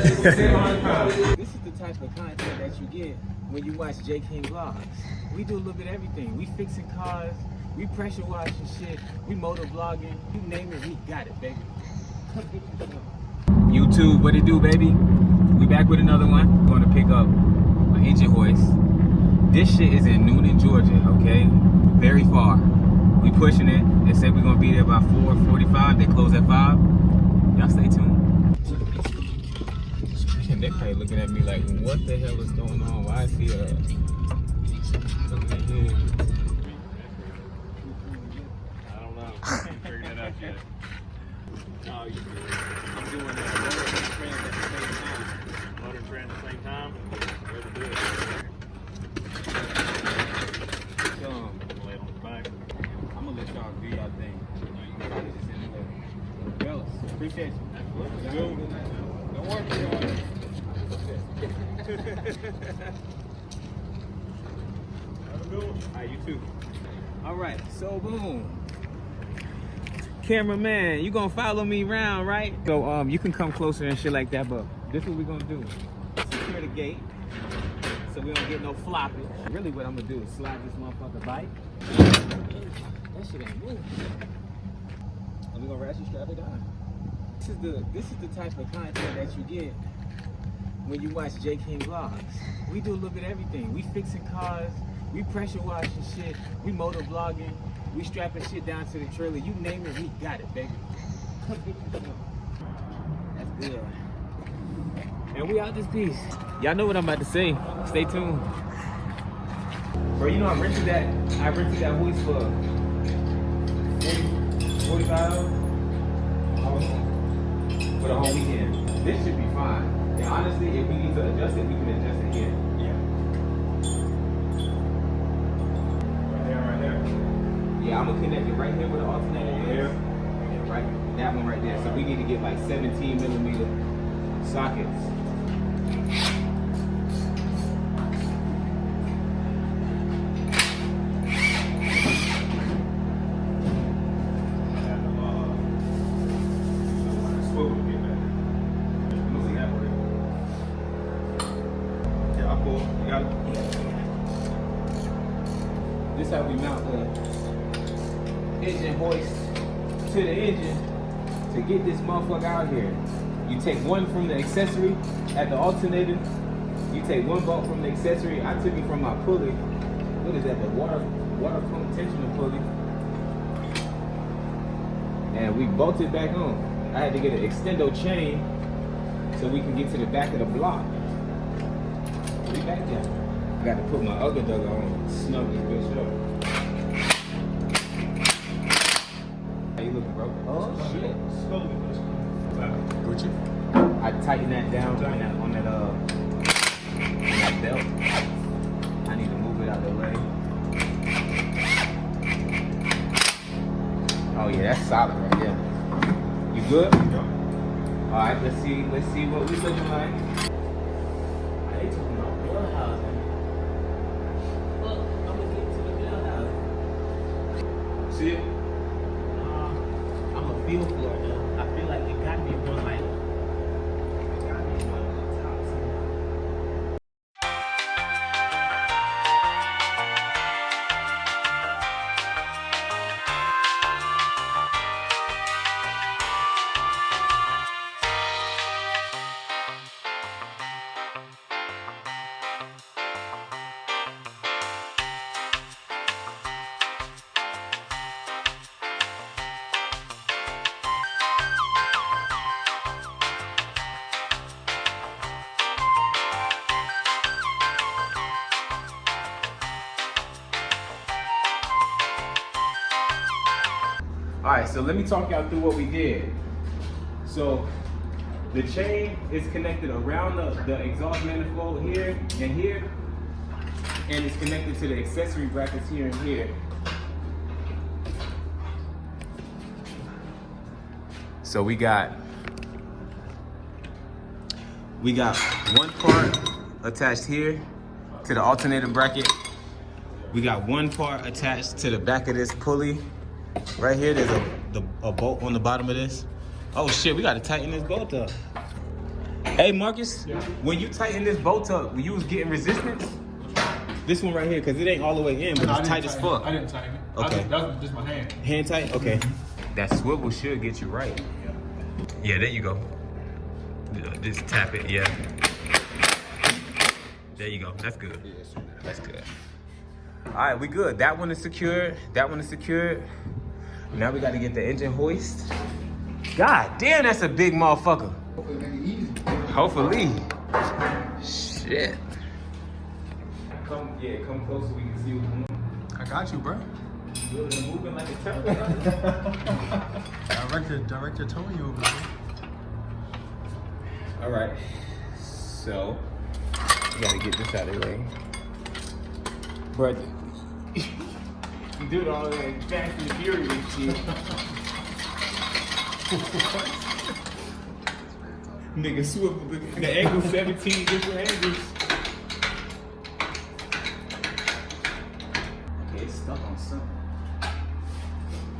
This is the type of content that you get when you watch J King vlogs. We do a little bit of everything. We fixing cars, we pressure washing shit, we motor vlogging. You name it, we got it, baby. YouTube, what it do, baby? We back with another one. We're gonna pick up an engine hoist. This shit is in Noonan, Georgia, okay? Very far. We pushing it. They say we're gonna be there by 4:45. They close at 5. Y'all stay tuned. They're probably looking at me like, what the hell is going on? Why is he looking at him? I don't know. I can't figure that out yet. No, you good. I'm doing motor and trend at the same time. Motor and trend at the same time? Way to do it. I'm gonna lay it on the back. I'm gonna let y'all do y'all thing. You guys just in there. Fellas, appreciate you. Absolutely. Don't worry, y'all. Alright, you too. Alright, so boom. Cameraman, you gonna follow me around, right? So you can come closer and shit like that, but this is what we gonna do. Secure the gate so we don't get no flopping. Really what I'm gonna do is slide this motherfucker bike. That shit ain't moving. And we gonna ratchet strap it down. This is the type of content that you get when you watch J King vlogs. We do a little bit of everything. We fixing cars, we pressure washing shit, we motor vlogging, we strapping shit down to the trailer. You name it, we got it, baby. That's good. And we out this piece. Y'all know what I'm about to say. Stay tuned. Bro, you know I rented that hoist for 45 for the whole weekend. This should be fine. And honestly, if we need to adjust it, we can adjust it here. Yeah. Right there. Yeah, I'm gonna connect it right here with the alternator. Here. And right, that one right there. So we need to get like 17mm sockets. This how we mount the engine hoist to the engine to get this motherfucker out here. You take one from the accessory at the alternator. You take one bolt from the accessory. I took it from my pulley. What is that? The water pump tensioner pulley. And we bolted back on. I had to get an extendo chain so we can get to the back of the block. We back there. I got to put my other dug on, snug this bitch up. How you looking, bro? Oh shit. Gucci. I tighten that down on that belt. I need to move it out of the way. Oh yeah, that's solid right there. You good? Yeah. All right, let's see what we looking like. They talking about blood housing. See it? I'm a feel for it though. I feel like it got me one like. It got me one on the top. All right, so let me talk y'all through what we did. So the chain is connected around the exhaust manifold here and here, and it's connected to the accessory brackets here and here. So we got one part attached here to the alternator bracket. We got one part attached to the back of this pulley. Right here, there's a bolt on the bottom of this. Oh shit, we gotta tighten this bolt up. Hey Marcus, Yeah. when you tighten this bolt up, you was getting resistance? This one right here, because it ain't all the way in, but it's tight as fuck. I didn't tighten it. Okay. That was just my hand. Hand tight? Okay. That swivel should get you right. Yeah, there you go. Just tap it, yeah. There you go. That's good. That's good. All right, we good. That one is secured. That one is secured. Now we got to get the engine hoist. God damn, that's a big motherfucker. Hopefully make it easy. Hopefully. Shit. Come closer so we can see what's going on. I got you, bro. You're moving like a telephone. Director told you over there. All right. So, we got to get this out of the way. But you do it all that Fast and Furious shit. Nigga swivel the angle 17 different angles. Okay, it's stuck on something.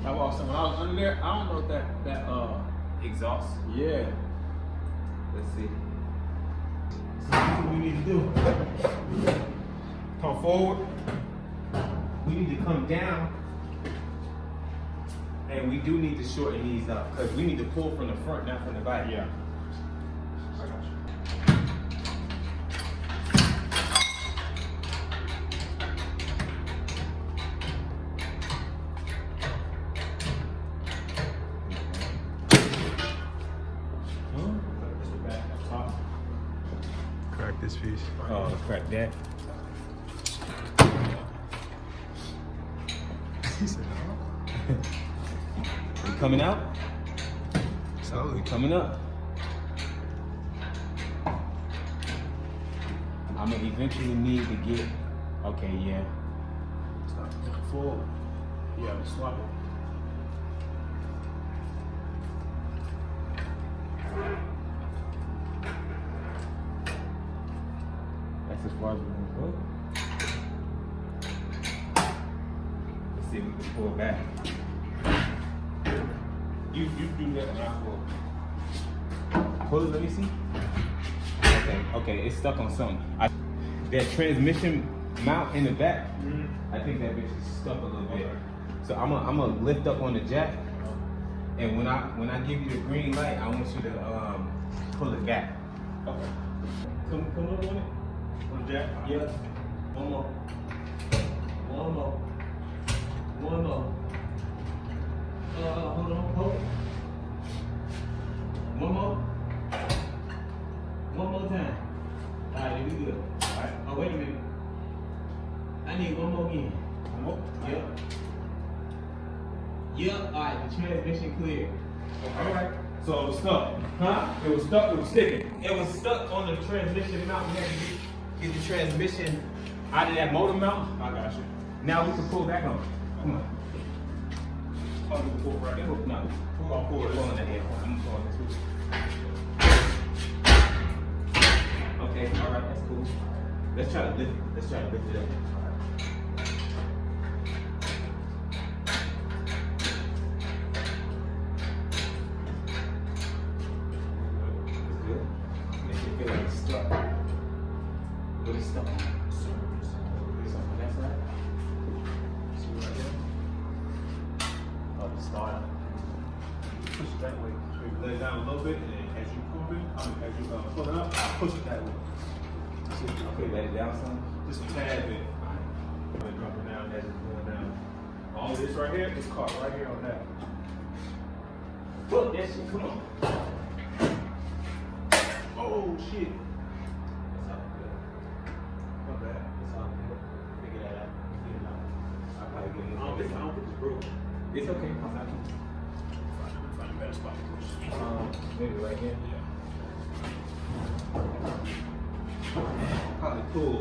How about someone? I was under there. I don't know if that Exhaust. yeah. Let's see. So what we need to do? Come forward. We need to come down. And we do need to shorten these up because we need to pull from the front, not from the back. Yeah. I got you. Crack this piece. Oh, crack that. He said, no. We coming out? Slowly. Coming up. I'm gonna eventually need to get. Okay, yeah. Forward. Yeah, we swap it. That's as far as we're gonna go. Let's see if we can pull back. You do that and I pull. Pull it, let me see. Okay, it's stuck on something. That transmission mount in the back, I think that bitch is stuck a little bit. So I'm gonna lift up on the jack, and when I give you the green light, I want you to pull it back. Okay. Come up on it. On the jack? Yeah. One more. One more. One more. Hold on, hold. One more. One more time. Alright, we good. Alright. Oh, wait a minute. I need one more again. One more? Yep. Yep. Alright, the transmission clear. Okay. Alright. So it was stuck. Huh? It was stuck, it was sticking. It was stuck on the transmission mount. We had to get the transmission out of that motor mount. I got you. Now we can pull back on it. Come on. Oh, you can pull right there. No. Pull on forward. Pull on that here. I'm pulling this way. Okay, alright, that's cool. Let's try to lift it up. It's good. Make it feel like it's stuck. What is stuck on? It's on that side. See right there? Oh, the start. Push it that way. So you lay it down a little bit, and then as you pull it up, push it that way. See, Okay, let it down some. just a tad bit. Then drop it down as it's going down. All this right here is caught right here on that. Fuck that shit, come on. Oh shit. That's all good. Not bad. That's all good. Figure that out. Figure it out. I'll probably get I don't think it's broken. It's okay, cause I can. Find a better spot to push. Maybe right here. Yeah. Probably cool.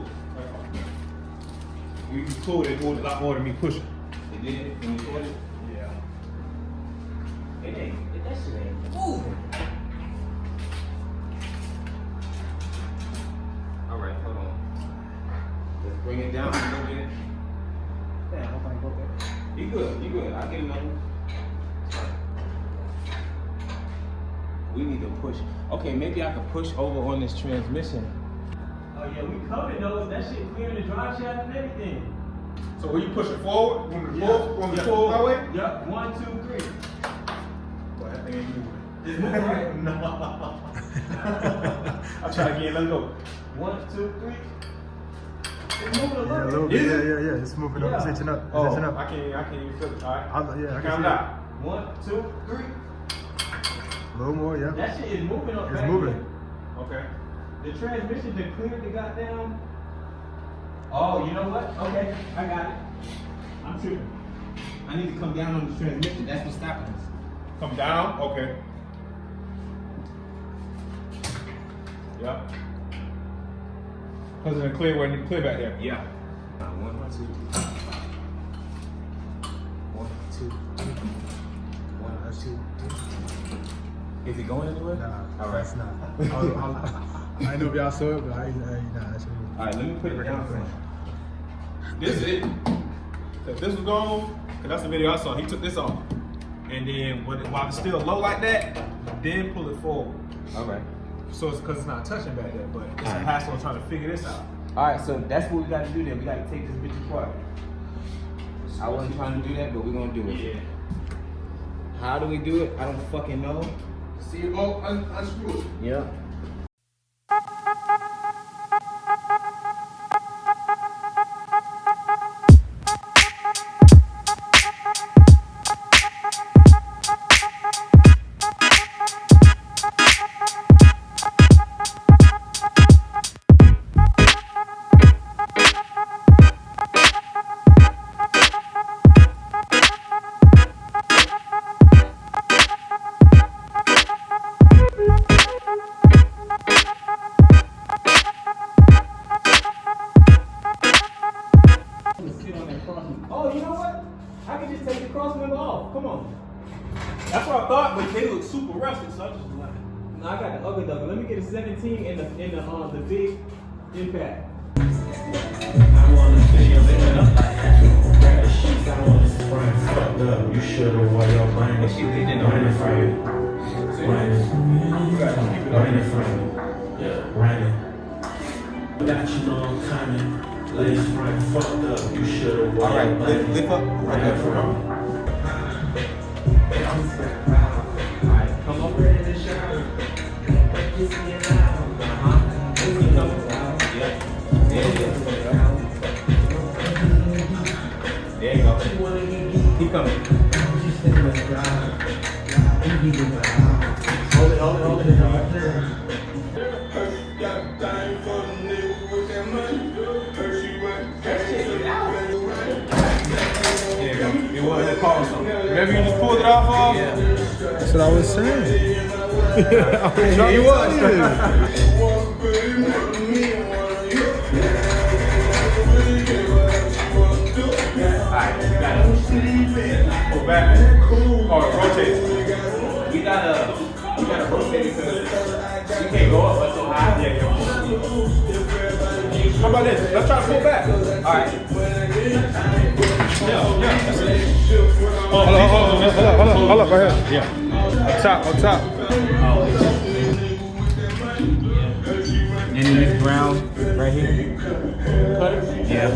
You pulled it a lot more than me pushing. It did. Can you pull it? Yeah. It ain't. That shit ain't moving. All right, hold on. Let's bring it down a little bit. Damn, I hope I broke that. You good? You good? I'll get another one. We need to push. Okay, maybe I could push over on this transmission. Oh yeah, we covered those. That shit clearing the drive shaft and everything. So when you push it forward, when the pull that way? Yep, 1, 2, 3. Boy, that thing ain't moving. It's moving, right? No. I'll try again, let's go. 1, 2, 3. It's moving a little bit. Yeah. It's moving up. It's itching up. It's itching up. I can't even feel it. All right. I can Count see it out. 1, 2, 3. A little more, yeah. That shit is moving up. It's back moving. here. Okay. The transmission to clear the goddamn. Oh, you know what? Okay, I got it. I'm tripping. I need to come down on the transmission. That's what's stopping us. Come down. Okay. Yep. Cause it's clear back there. Yeah. 1, 2. 1, 2. 1, 2. Is it going anywhere? Nah, all right. It's not. I know if y'all saw it, but nah, that's All right, let me put it down for you. This is it. If this was gone, cause that's the video I saw. He took this off, and then while it's still low like that, then pull it forward. All right. So it's because it's not touching back there, but it's a hassle trying to figure this out. All right, so that's what we got to do then. We got to take this bitch apart. I wasn't trying to do that, but we're gonna do it. Yeah. How do we do it? I don't fucking know. See it all unscrew it. Yeah. Oh, you know what? I can just take the cross member off. Come on. That's what I thought, but they look super rusted, so I just like. No, I got the ugly duckling. Let me get a 17 in the big impact. I wanna feel your living up like that. Grab the sheets, I wanna sprint. Fucked up, you should've wore your brain. What she leading on? Raining from you. Raining from you. Yeah, raining. Got you know I'm coming. Lace front, fucked up, you should've wore All right, your brain. lift up. Raining from you. Come over. There you go. Keep coming. Hold it. There you go. It wasn't called something. Remember you just pulled it off of? Yeah. That's what I was saying. He was. Alright, you got it. Pull back. Or rotate. You gotta rotate it because you can't go up but so high. Yeah. How about this? Let's try to pull back. Alright. Yeah, that's it. Hold up, right here. Yeah. Up top. And then this ground right here. Cut it. Yeah.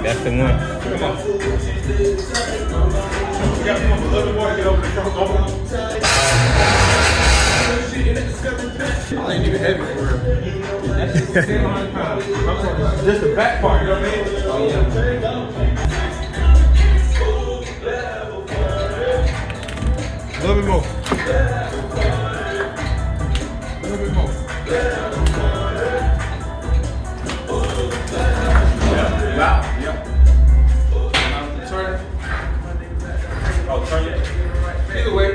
That's the one. Come on. You gotta come up a little bit more to get over the front. I ain't even heavy for real. That's just 700 pounds. Just the back part, you know what I mean? Oh yeah. A little bit more. A little bit more. Wow. Yep. Turn it. Oh, turn it. Either way.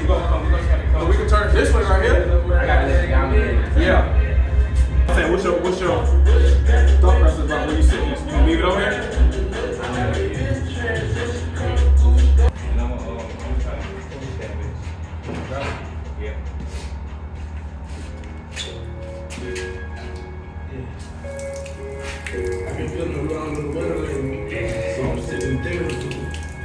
You go come. So we can turn it this way right here. I gotta let it down there. Yeah. I'm saying, what's your thought process about when you sit here? You leave it over here? And I'm gonna try to push that bitch. Yeah. I've been feeling around in the weather lately, so I'm sitting there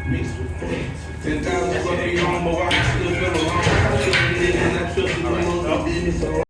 mixed with things. 10,000 fucking home, but I still feel alone. I should've did it, and I trusted no one business.